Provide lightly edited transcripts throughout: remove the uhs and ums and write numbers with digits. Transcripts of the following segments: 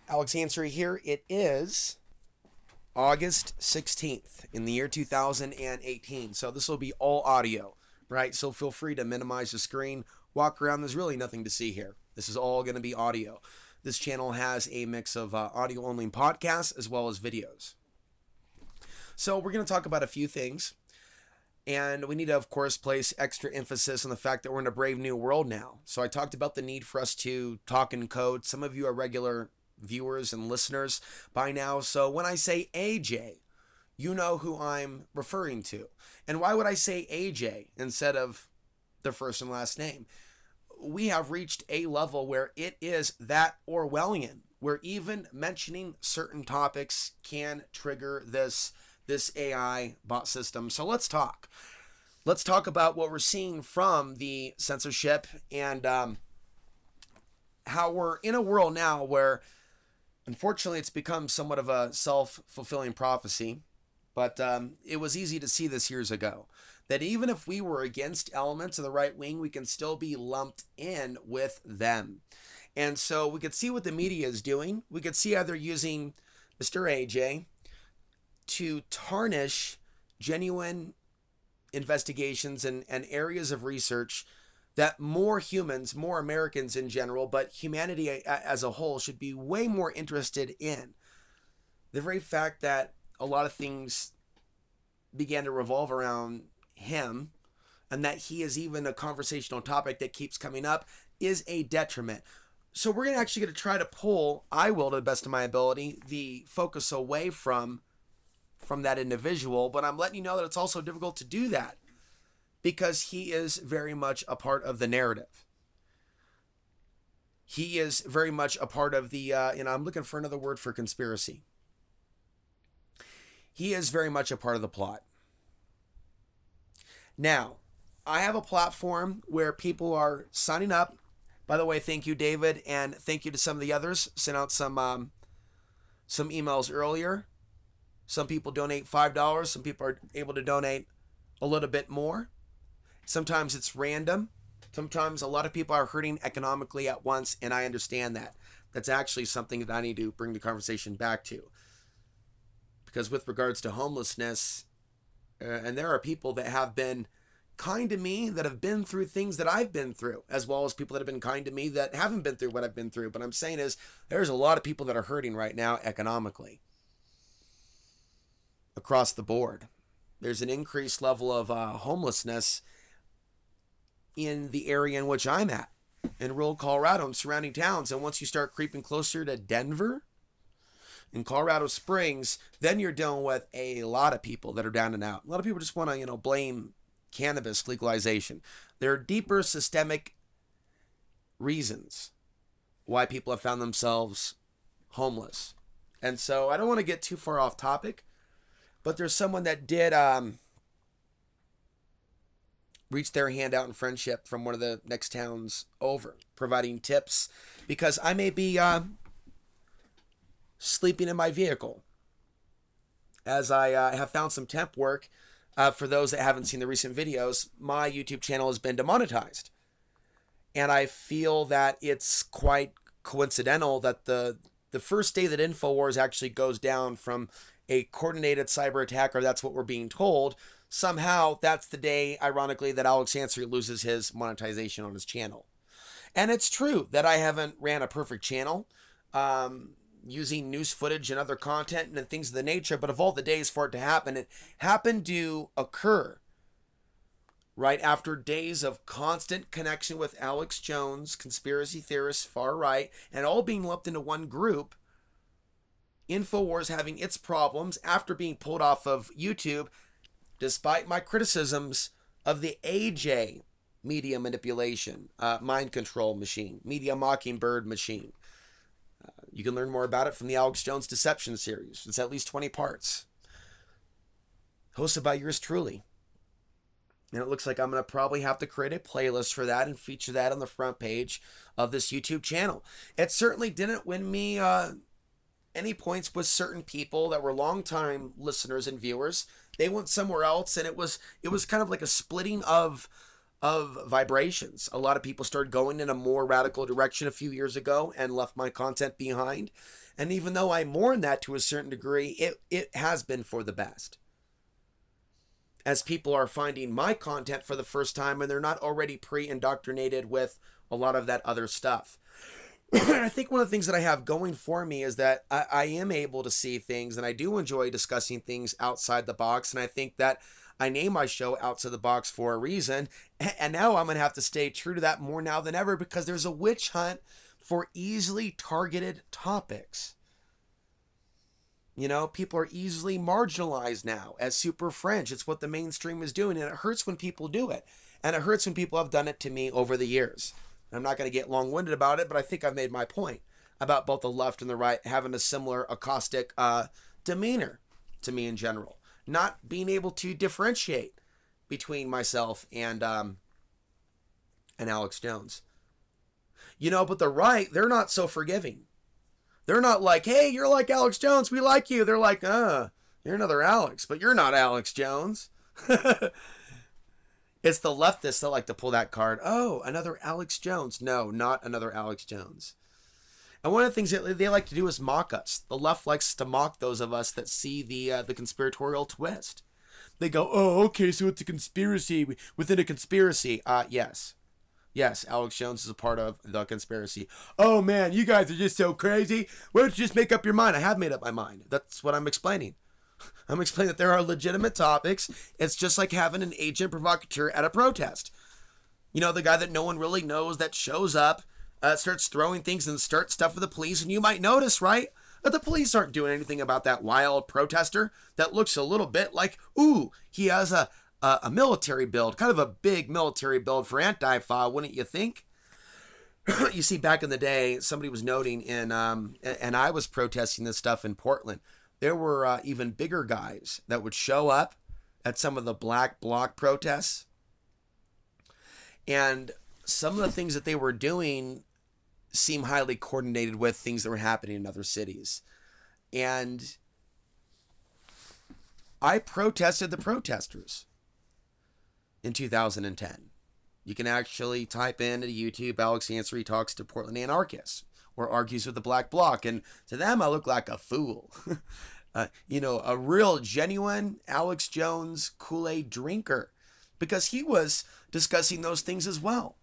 Alex Ansary here. It is August 16th in the year 2018. So this will be all audio, right? So feel free to minimize the screen, walk around. There's really nothing to see here. This is all going to be audio. This channel has a mix of audio only podcasts as well as videos. So we're going to talk about a few things. And we need to, of course, place extra emphasis on the fact that we're in a brave new world now. So I talked about the need for us to talk in code. Some of you are regular viewers and listeners by now. So when I say AJ, you know who I'm referring to. And why would I say AJ instead of the first and last name? We have reached a level where it is that Orwellian, where even mentioning certain topics can trigger this AI bot system. So let's talk. Let's talk about what we're seeing from the censorship and how we're in a world now where, unfortunately, it's become somewhat of a self-fulfilling prophecy. But it was easy to see this years ago, that even if we were against elements of the right wing, we can still be lumped in with them. And so we could see what the media is doing. We could see how they're using Mr. AJ to tarnish genuine investigations and areas of research that more humans, more Americans in general, but humanity as a whole should be way more interested in. The very fact that a lot of things began to revolve around him and that he is even a conversational topic that keeps coming up is a detriment. So we're going to try to pull, I will to the best of my ability, the focus away from that individual, but I'm letting you know that it's also difficult to do that because he is very much a part of the narrative. He is very much a part of the, I'm looking for another word for conspiracy. He is very much a part of the plot. Now, I have a platform where people are signing up. By the way, thank you, David, and thank you to some of the others. Sent out some emails earlier. Some people donate $5. Some people are able to donate a little bit more. Sometimes it's random. Sometimes a lot of people are hurting economically at once, and I understand that. That's actually something that I need to bring the conversation back to. Because with regards to homelessness, and there are people that have been kind to me that have been through things that I've been through, as well as people that have been kind to me that haven't been through what I've been through. But I'm saying is there's a lot of people that are hurting right now economically. Across the board, there's an increased level of homelessness in the area in which I'm at, in rural Colorado and surrounding towns. And once you start creeping closer to Denver and Colorado Springs, then you're dealing with a lot of people that are down and out. A lot of people just want to, blame cannabis legalization. There are deeper systemic reasons why people have found themselves homeless. And so I don't want to get too far off topic. But there's someone that did reach their hand out in friendship from one of the next towns over, providing tips because I may be sleeping in my vehicle. As I have found some temp work, for those that haven't seen the recent videos, my YouTube channel has been demonetized. And I feel that it's quite coincidental that the first day that InfoWars actually goes down from a coordinated cyber attack, or that's what we're being told, somehow that's the day, ironically, that Alex Ansary loses his monetization on his channel. And it's true that I haven't ran a perfect channel using news footage and other content and things of the nature, but of all the days for it to happen, it happened to occur right after days of constant connection with Alex Jones, conspiracy theorists, far right, and all being lumped into one group. InfoWars having its problems after being pulled off of YouTube, despite my criticisms of the AJ media manipulation, mind control machine, media mockingbird machine. You can learn more about it from the Alex Jones Deception series. It's at least 20 parts. Hosted by yours truly. And it looks like I'm going to probably have to create a playlist for that and feature that on the front page of this YouTube channel. It certainly didn't win me any points with certain people that were longtime listeners and viewers. They went somewhere else, and it was kind of like a splitting of of vibrations. A lot of people started going in a more radical direction a few years ago and left my content behind. And even though I mourn that to a certain degree, it has been for the best. As people are finding my content for the first time and they're not already pre-indoctrinated with a lot of that other stuff. I think one of the things that I have going for me is that I am able to see things, and I do enjoy discussing things outside the box. And I think that I name my show Outside the Box for a reason. And now I'm going to have to stay true to that more now than ever, because there's a witch hunt for easily targeted topics. You know, people are easily marginalized now as super fringe. It's what the mainstream is doing, and it hurts when people do it. And it hurts when people have done it to me over the years. I'm not going to get long-winded about it, but I think I've made my point about both the left and the right having a similar caustic demeanor to me in general. Not being able to differentiate between myself and Alex Jones. You know, but the right, they're not so forgiving. They're not like, hey, you're like Alex Jones, we like you. They're like, you're another Alex, but you're not Alex Jones. It's the leftists that like to pull that card. Oh, another Alex Jones. No, not another Alex Jones. And one of the things that they like to do is mock us. The left likes to mock those of us that see the conspiratorial twist. They go, oh, okay, so it's a conspiracy within a conspiracy. Yes. Yes, Alex Jones is a part of the conspiracy. Oh, man, you guys are just so crazy. Why don't you just make up your mind? I have made up my mind. That's what I'm explaining. I'm explaining that there are legitimate topics. It's just like having an agent provocateur at a protest. You know, the guy that no one really knows that shows up, starts throwing things and starts stuff with the police. And you might notice, right, that the police aren't doing anything about that wild protester that looks a little bit like, ooh, he has a military build, kind of a big military build for Antifa, wouldn't you think? You see, back in the day, somebody was noting and I was protesting this stuff in Portland. There were even bigger guys that would show up at some of the Black Bloc protests. And some of the things that they were doing seem highly coordinated with things that were happening in other cities. And I protested the protesters in 2010. You can actually type into YouTube, Alex Ansary talks to Portland anarchists, or argues with the Black Bloc. And to them, I look like a fool. You know, a real genuine Alex Jones Kool-Aid drinker, because he was discussing those things as well.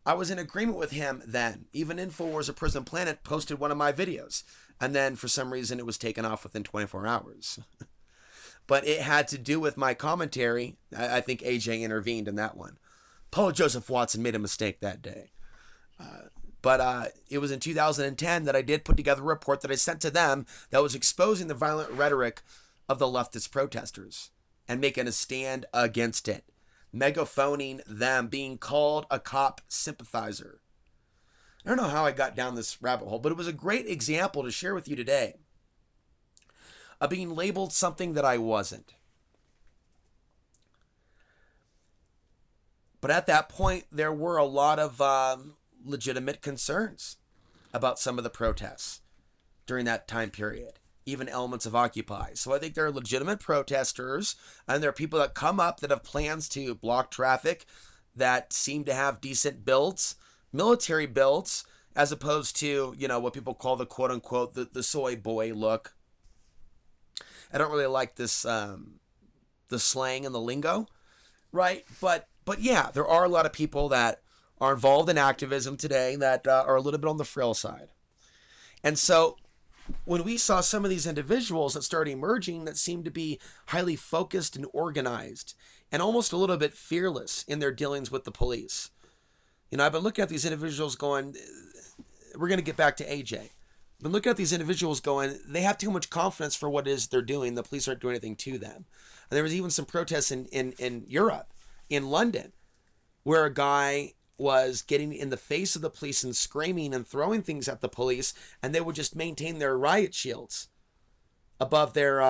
I was in agreement with him then. Even InfoWars of Prison Planet posted one of my videos. And then for some reason it was taken off within 24 hours. But it had to do with my commentary. I think AJ intervened in that one. Paul Joseph Watson made a mistake that day. But it was in 2010 that I did put together a report that I sent to them that was exposing the violent rhetoric of the leftist protesters and making a stand against it. Megaphoning them, being called a cop sympathizer. I don't know how I got down this rabbit hole, but it was a great example to share with you today of being labeled something that I wasn't. But at that point, there were a lot of legitimate concerns about some of the protests during that time period, even elements of Occupy. So I think there are legitimate protesters, and there are people that come up that have plans to block traffic, that seem to have decent builds, military builds, as opposed to, you know, what people call the quote-unquote the soy boy look. I don't really like this, the slang and the lingo, right? But yeah, there are a lot of people that are involved in activism today that are a little bit on the frill side. And so when we saw some of these individuals that started emerging that seemed to be highly focused and organized and almost a little bit fearless in their dealings with the police, you know, I've been looking at these individuals going, we're going to get back to AJ. I've been looking at these individuals going, they have too much confidence for what it is they're doing. The police aren't doing anything to them. And there was even some protests in Europe, in London, where a guy was getting in the face of the police and screaming and throwing things at the police, and they would just maintain their riot shields above their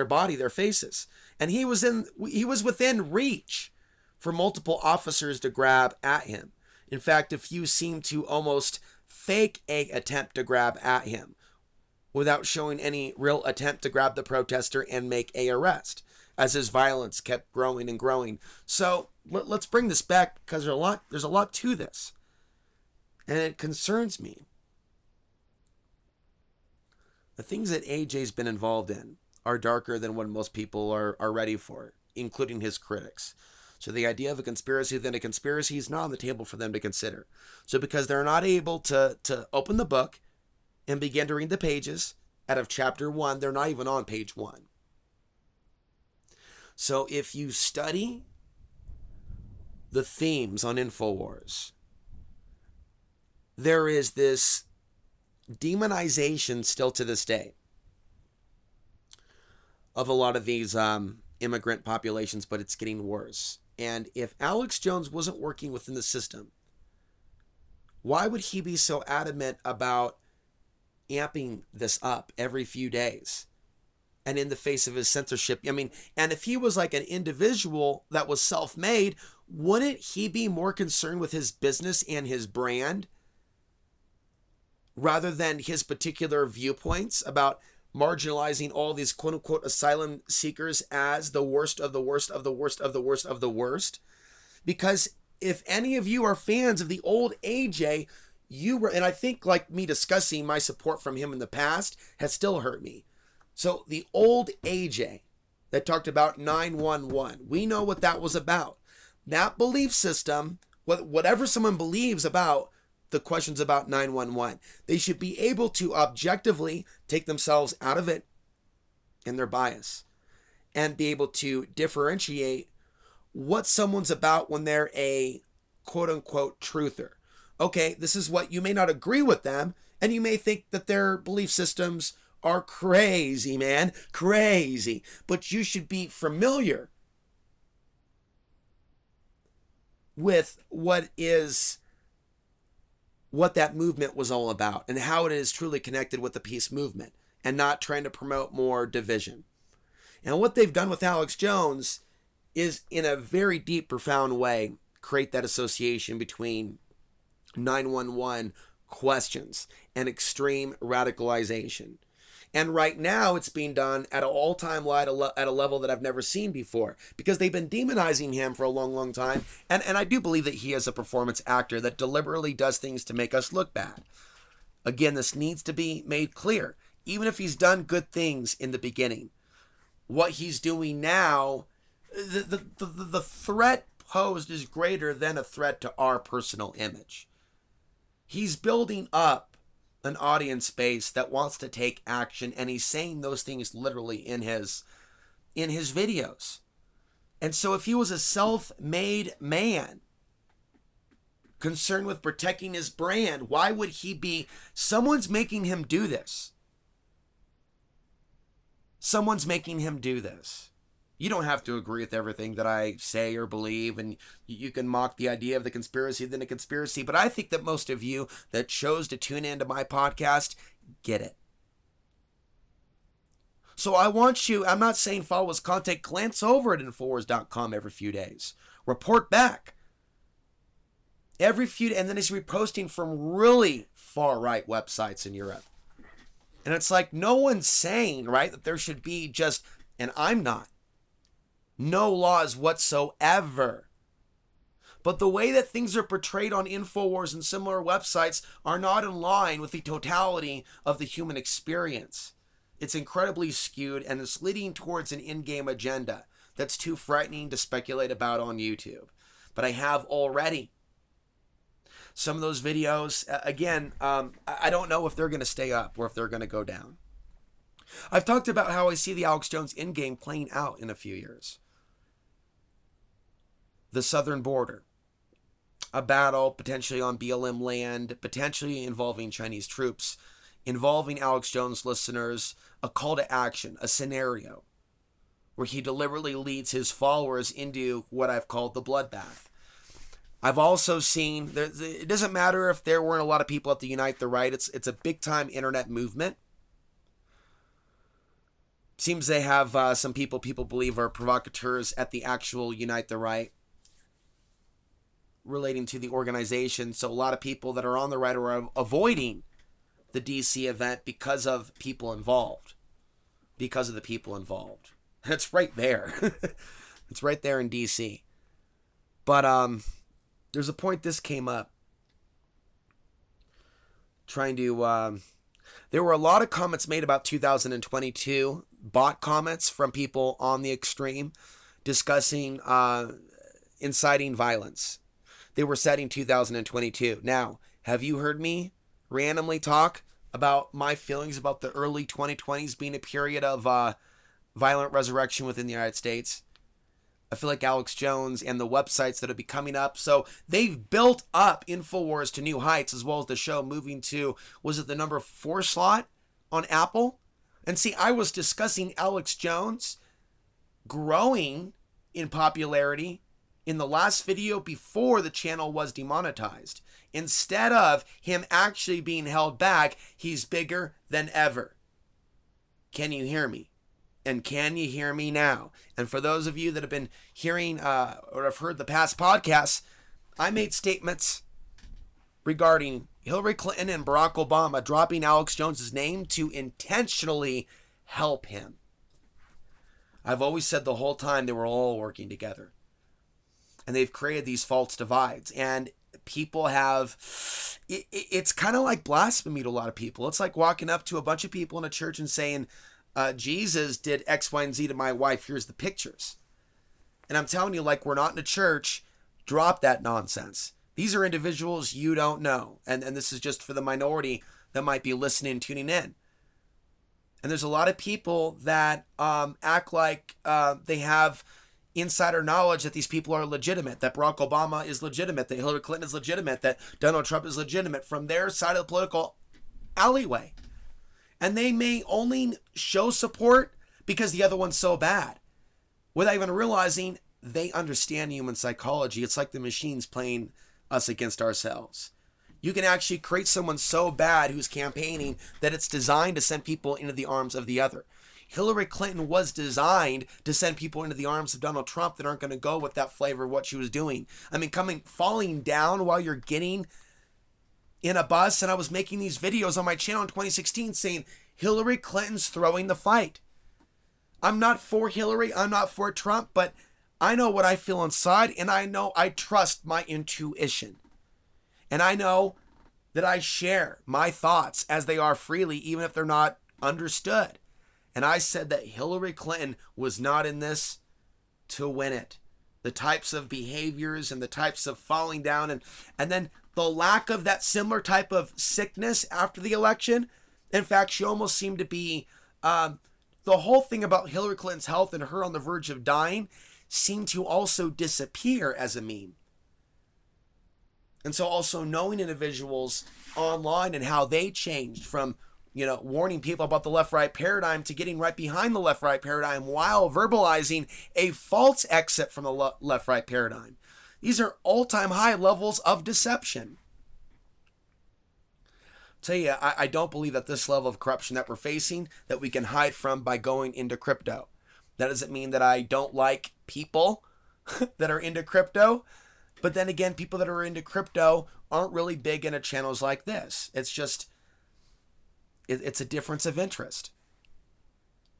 body, their faces. And he was within reach for multiple officers to grab at him. In fact, a few seemed to almost fake a attempt to grab at him without showing any real attempt to grab the protester and make a arrest. as his violence kept growing and growing. So let's bring this back, because there's a lot to this, and it concerns me. The things that AJ's been involved in are darker than what most people are ready for, including his critics. So the idea of a conspiracy within a conspiracy is not on the table for them to consider. So because they're not able to open the book and begin to read the pages out of chapter 1, they're not even on page 1. So if you study the themes on InfoWars, there is this demonization still to this day of a lot of these immigrant populations, but it's getting worse. And if Alex Jones wasn't working within the system, why would he be so adamant about amping this up every few days and in the face of his censorship? I mean, and if he was like an individual that was self-made, wouldn't he be more concerned with his business and his brand rather than his particular viewpoints about marginalizing all these quote-unquote asylum seekers as the worst of the worst of the worst of the worst of the worst? Because if any of you are fans of the old AJ, you were, and I think like me discussing my support from him in the past has still hurt me. So the old AJ that talked about 911, we know what that was about. That belief system, whatever someone believes about the questions about 911, they should be able to objectively take themselves out of it and their bias and be able to differentiate what someone's about when they're a quote-unquote truther. Okay, this is what you may not agree with them, and you may think that their belief systems are crazy, man, crazy, but you should be familiar with what that movement was all about and how it is truly connected with the peace movement and not trying to promote more division. And what they've done with Alex Jones is, in a very deep, profound way, create that association between 911 questions and extreme radicalization. And right now it's being done at an all-time low, at a level that I've never seen before, because they've been demonizing him for a long, long time. And I do believe that he is a performance actor that deliberately does things to make us look bad. Again, this needs to be made clear. Even if he's done good things in the beginning, what he's doing now, the threat posed is greater than a threat to our personal image. He's building up an audience base that wants to take action, and he's saying those things literally in his videos. And so if he was a self-made man concerned with protecting his brand, why would he be? Someone's making him do this. Someone's making him do this. You don't have to agree with everything that I say or believe, and you can mock the idea of the conspiracy within a conspiracy, but I think that most of you that chose to tune into my podcast get it. So I want you, I'm not saying follow his content, glance over at Infowars.com every few days. Report back. Every few, and then he's reposting from really far-right websites in Europe. And it's like, no one's saying, right, that there should be just, and I'm not, no laws whatsoever. But the way that things are portrayed on InfoWars and similar websites are not in line with the totality of the human experience. It's incredibly skewed, and it's leading towards an in-game agenda that's too frightening to speculate about on YouTube. But I have already. Some of those videos, again, I don't know if they're going to stay up or if they're going to go down. I've talked about how I see the Alex Jones in-game playing out in a few years. The southern border, a battle potentially on BLM land, potentially involving Chinese troops, involving Alex Jones listeners, a call to action, a scenario where he deliberately leads his followers into what I've called the bloodbath. I've also seen, it doesn't matter if there weren't a lot of people at the Unite the Right, it's a big-time internet movement. Seems they have some people believe are provocateurs at the actual Unite the Right relating to the organization. So a lot of people that are on the right are avoiding the DC event because of people involved. Because of the people involved. It's right there. It's right there in DC. But there's a point this came up. Trying to there were a lot of comments made about 2022, bot comments from people on the extreme discussing inciting violence. They were setting 2022. Now, have you heard me randomly talk about my feelings about the early 2020s being a period of violent resurrection within the United States? I feel like Alex Jones and the websites that will be coming up. So they've built up InfoWars to new heights, as well as the show moving to, was it the number 4 slot on Apple? And see, I was discussing Alex Jones growing in popularity in the last video before the channel was demonetized. Instead of him actually being held back, he's bigger than ever. Can you hear me? And can you hear me now? And for those of you that have been hearing or have heard the past podcasts, I made statements regarding Hillary Clinton and Barack Obama dropping Alex Jones's name to intentionally help him. I've always said the whole time they were all working together. And they've created these false divides. And people have, it's kind of like blasphemy to a lot of people. It's like walking up to a bunch of people in a church and saying, Jesus did X, Y, and Z to my wife. Here's the pictures. And I'm telling you, like, we're not in a church. Drop that nonsense. These are individuals you don't know. And this is just for the minority that might be listening and tuning in. And there's a lot of people that act like they have insider knowledge that these people are legitimate, that Barack Obama is legitimate, that Hillary Clinton is legitimate, that Donald Trump is legitimate from their side of the political alleyway. And they may only show support because the other one's so bad, without even realizing they understand human psychology. It's like the machines playing us against ourselves. You can actually create someone so bad who's campaigning that it's designed to send people into the arms of the other. Hillary Clinton was designed to send people into the arms of Donald Trump that aren't going to go with that flavor of what she was doing. I mean, falling down while you're getting in a bus. And I was making these videos on my channel in 2016 saying Hillary Clinton's throwing the fight. I'm not for Hillary. I'm not for Trump, but I know what I feel inside, and I know I trust my intuition. And I know that I share my thoughts as they are freely, even if they're not understood. And I said that Hillary Clinton was not in this to win it. The types of behaviors and the types of falling down and then the lack of that similar type of sickness after the election. In fact, she almost seemed to be, the whole thing about Hillary Clinton's health and her on the verge of dying seemed to also disappear as a meme. And so also knowing individuals online and how they changed from, warning people about the left-right paradigm to getting right behind the left-right paradigm while verbalizing a false exit from the left-right paradigm. These are all-time high levels of deception. I'll tell you, I don't believe that this level of corruption that we're facing, that we can hide from by going into crypto. That doesn't mean that I don't like people that are into crypto. But then again, people that are into crypto aren't really big into channels like this. It's just, it's a difference of interest.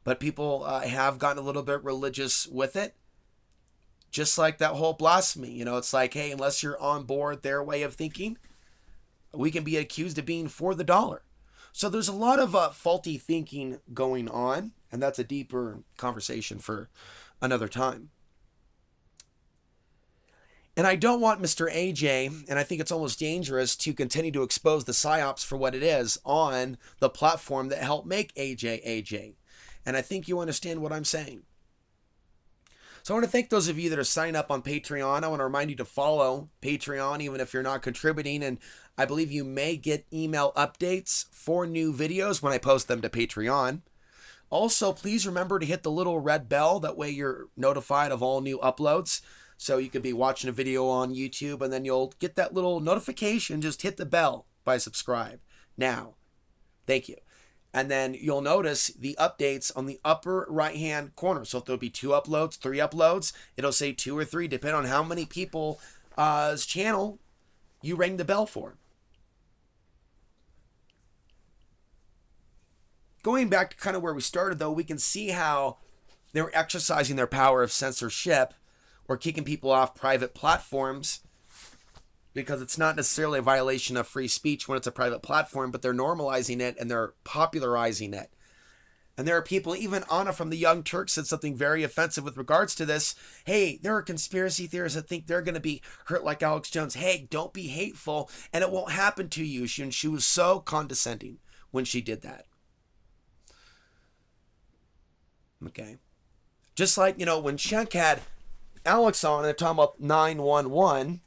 But people have gotten a little bit religious with it. Just like that whole blasphemy. It's like, hey, unless you're on board their way of thinking, we can be accused of being for the dollar. So there's a lot of faulty thinking going on. And that's a deeper conversation for another time. And I don't want Mr. AJ, and I think it's almost dangerous to continue to expose the PSYOPs for what it is on the platform that helped make AJ. And I think you understand what I'm saying. So I want to thank those of you that are signing up on Patreon. I want to remind you to follow Patreon, even if you're not contributing. And I believe you may get email updates for new videos when I post them to Patreon. Also, please remember to hit the little red bell. That way you're notified of all new uploads. So you could be watching a video on YouTube and then you'll get that little notification. Just hit the bell by subscribe now. Thank you. And then you'll notice the updates on the upper right-hand corner. So if there'll be 2 uploads, 3 uploads, it'll say 2 or 3, depending on how many people's channel you ring the bell for. Going back to kind of where we started, though, we can see how They were exercising their power of censorship or kicking people off private platforms, because it's not necessarily a violation of free speech when it's a private platform, but they're normalizing it and they're popularizing it. And there are people, even Anna from the Young Turks said something very offensive with regards to this. Hey, there are conspiracy theorists that think they're going to be hurt like Alex Jones. Hey, don't be hateful and it won't happen to you. She was so condescending when she did that. Okay. Just like, when Cenk had Alex on and talking about 911,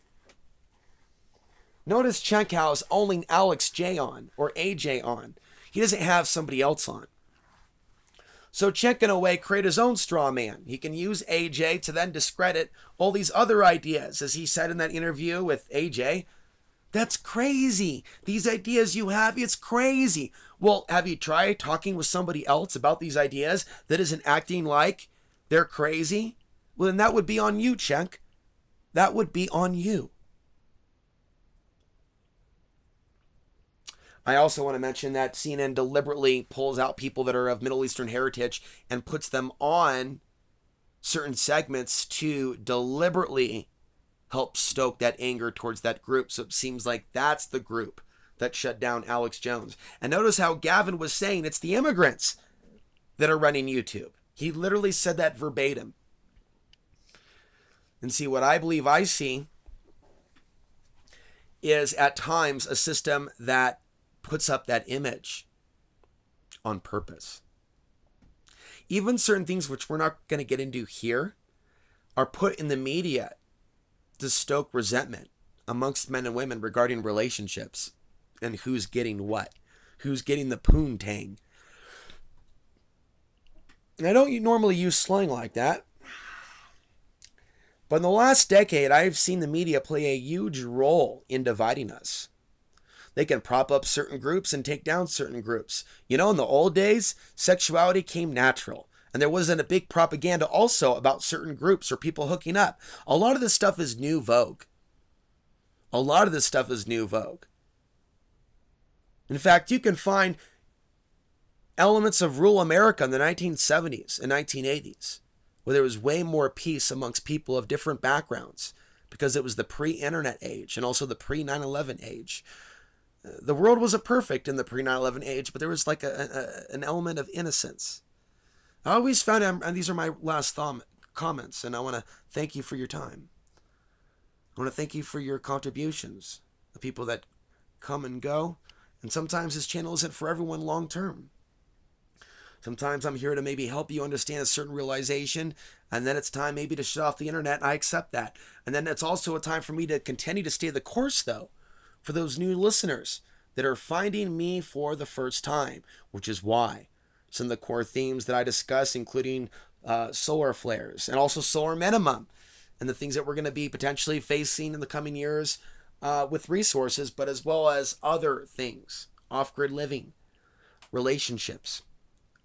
notice Cenk has only Alex J on or AJ on. He doesn't have somebody else on. So Cenk, in a way, create his own straw man. He can use AJ to then discredit all these other ideas. As he said in that interview with AJ, that's crazy. These ideas you have, it's crazy. Well, have you tried talking with somebody else about these ideas that isn't acting like they're crazy? Well, then that would be on you, Cenk. That would be on you. I also want to mention that CNN deliberately pulls out people that are of Middle Eastern heritage and puts them on certain segments to deliberately help stoke that anger towards that group. So it seems like that's the group that shut down Alex Jones. And notice how Gavin was saying it's the immigrants that are running YouTube. He literally said that verbatim. And see, what I believe I see is at times a system that puts up that image on purpose. Even certain things which we're not going to get into here are put in the media to stoke resentment amongst men and women regarding relationships and who's getting what, who's getting the poontang. I don't normally use slang like that, but in the last decade, I've seen the media play a huge role in dividing us. They can prop up certain groups and take down certain groups. In the old days, sexuality came natural. And there wasn't a big propaganda also about certain groups or people hooking up. A lot of this stuff is new vogue. A lot of this stuff is new vogue. In fact, you can find elements of rural America in the 1970s and 1980s, where there was way more peace amongst people of different backgrounds, because it was the pre-internet age and also the pre-9/11 age. The world wasn't perfect in the pre-9/11 age, but there was like an element of innocence. I always found, and these are my last comments, and I want to thank you for your time. I want to thank you for your contributions, the people that come and go, and sometimes this channel isn't for everyone long term. Sometimes I'm here to maybe help you understand a certain realization, and then it's time maybe to shut off the internet, and I accept that. And then it's also a time for me to continue to stay the course, though, for those new listeners that are finding me for the first time, which is why some of the core themes that I discuss, including solar flares and also solar minimum, and the things that we're going to be potentially facing in the coming years with resources, but as well as other things, off-grid living, relationships,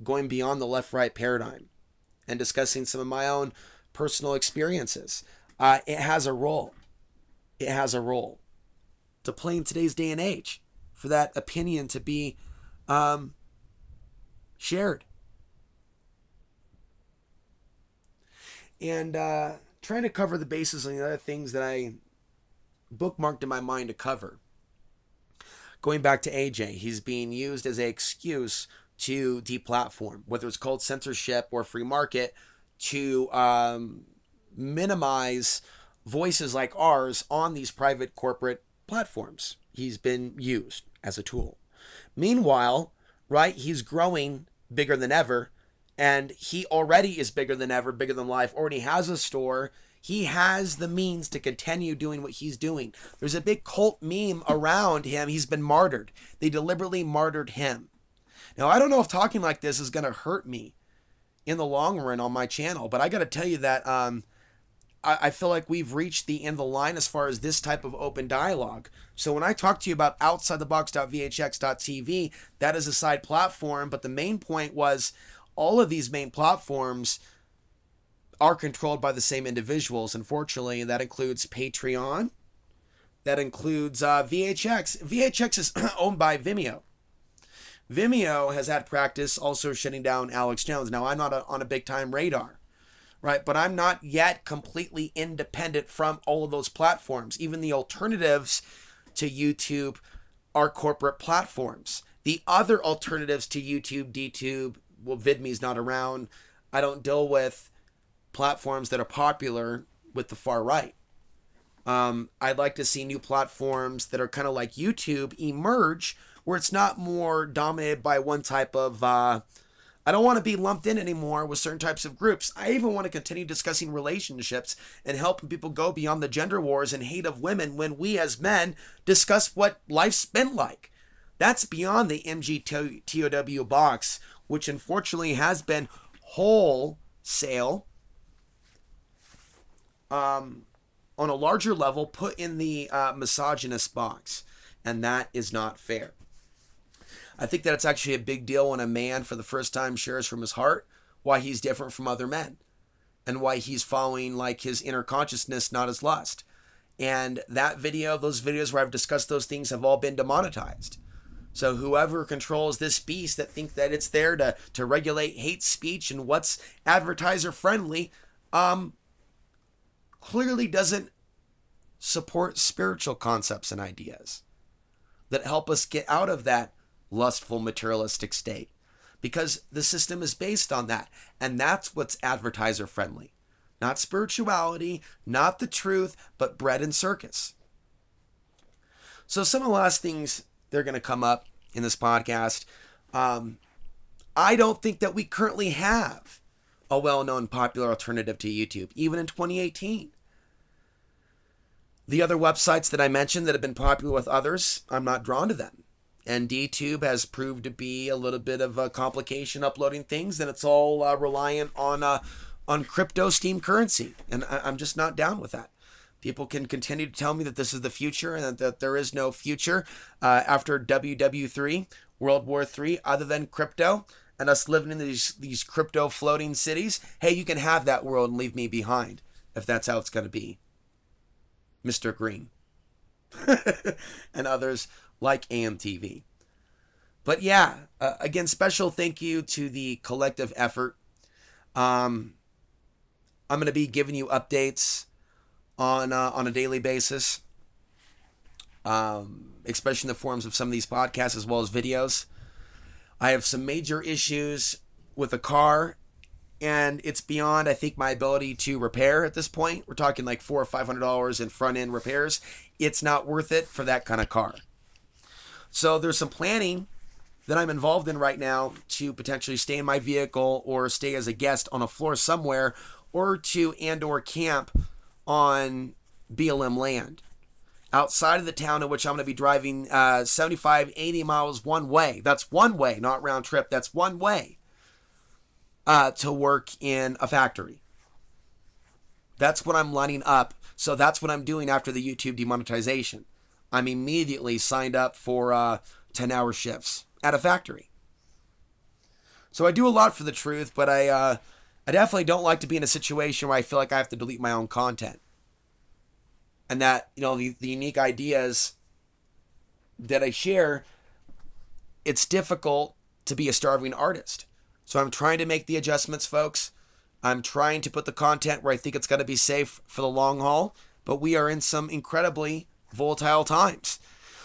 going beyond the left-right paradigm, and discussing some of my own personal experiences. It has a role. It has a role to play in today's day and age for that opinion to be shared. And trying to cover the bases on the other things that I bookmarked in my mind to cover. Going back to AJ, he's being used as an excuse to deplatform, whether it's called censorship or free market, to minimize voices like ours on these private corporate platforms. He's been used as a tool. Meanwhile, right, he's growing bigger than ever, and he already is bigger than ever, bigger than life, already has a store. He has the means to continue doing what he's doing. There's a big cult meme around him. He's been martyred. They deliberately martyred him. Now, I don't know if talking like this is going to hurt me in the long run on my channel, but I got to tell you that I feel like we've reached the end of the line as far as this type of open dialogue. So when I talk to you about outsidethebox.vhx.tv, that is a side platform, but the main point was all of these main platforms are controlled by the same individuals, unfortunately, and that includes Patreon, that includes VHX. VHX is owned by Vimeo, Vimeo has had practice also shutting down Alex Jones. Now, I'm not on a big time radar, right? But I'm not yet completely independent from all of those platforms. Even the alternatives to YouTube are corporate platforms. The other alternatives to YouTube, DTube, well, VidMe's not around. I don't deal with platforms that are popular with the far right. I'd like to see new platforms that are kind of like YouTube emerge, where it's not more dominated by one type of, I don't want to be lumped in anymore with certain types of groups. I even want to continue discussing relationships and helping people go beyond the gender wars and hate of women when we as men discuss what life's been like. That's beyond the MGTOW box, which unfortunately has been wholesale, on a larger level, put in the misogynist box. And that is not fair. I think that it's actually a big deal when a man for the first time shares from his heart why he's different from other men and why he's following like his inner consciousness, not his lust. And that video, those videos where I've discussed those things have all been demonetized. So whoever controls this beast that think that it's there to regulate hate speech and what's advertiser friendly, clearly doesn't support spiritual concepts and ideas that help us get out of that lustful materialistic state, because the system is based on that. And that's what's advertiser friendly, not spirituality, not the truth, but bread and circus. So some of the last things they're going to come up in this podcast. I don't think that we currently have a well-known popular alternative to YouTube, even in 2018. The other websites that I mentioned that have been popular with others, I'm not drawn to them. And DTube has proved to be a little bit of a complication uploading things, and it's all reliant on crypto Steam currency. And I'm just not down with that. People can continue to tell me that this is the future and that there is no future after WW3, World War III, other than crypto and us living in these crypto floating cities. Hey, you can have that world and leave me behind if that's how it's going to be. Mr. Green and others like AMTV. But yeah, again, special thank you to the collective effort. I'm going to be giving you updates on a daily basis, especially in the forms of some of these podcasts as well as videos. I have some major issues with a car, and it's beyond, I think, my ability to repair at this point. We're talking like $400 or $500 in front end repairs. It's not worth it for that kind of car. So there's some planning that I'm involved in right now to potentially stay in my vehicle or stay as a guest on a floor somewhere, or to or camp on BLM land outside of the town in which I'm going to be driving 75, 80 miles one way. That's one way, not round trip. That's one way to work in a factory. That's what I'm lining up. So that's what I'm doing after the YouTube demonetization. I'm immediately signed up for 10-hour shifts at a factory. So I do a lot for the truth, but I definitely don't like to be in a situation where I feel like I have to delete my own content. And that, you know, the unique ideas that I share, it's difficult to be a starving artist. So I'm trying to make the adjustments, folks. I'm trying to put the content where I think it's going to be safe for the long haul, but we are in some incredibly volatile times.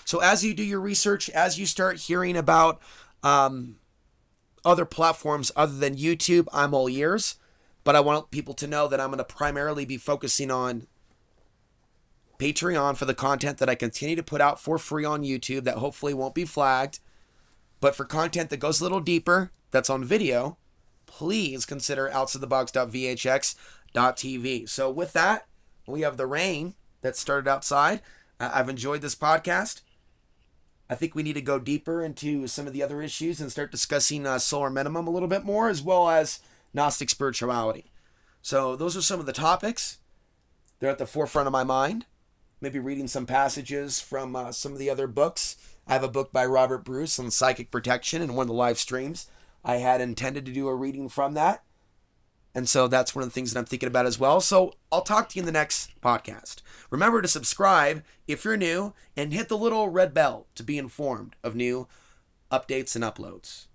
So as you do your research, as you start hearing about other platforms other than YouTube, I'm all ears. But I want people to know that I'm going to primarily be focusing on Patreon for the content that I continue to put out for free on YouTube that hopefully won't be flagged. But for content that goes a little deeper, that's on video, please consider outsidethebox.vhx.tv. So with that, we have the rain that started outside. I've enjoyed this podcast. I think we need to go deeper into some of the other issues and start discussing solar minimum a little bit more, as well as Gnostic spirituality. So those are some of the topics. They're at the forefront of my mind. Maybe reading some passages from some of the other books. I have a book by Robert Bruce on psychic protection, and one of the live streams I had intended to do a reading from that. And so that's one of the things that I'm thinking about as well. So I'll talk to you in the next podcast. Remember to subscribe if you're new and hit the little red bell to be informed of new updates and uploads.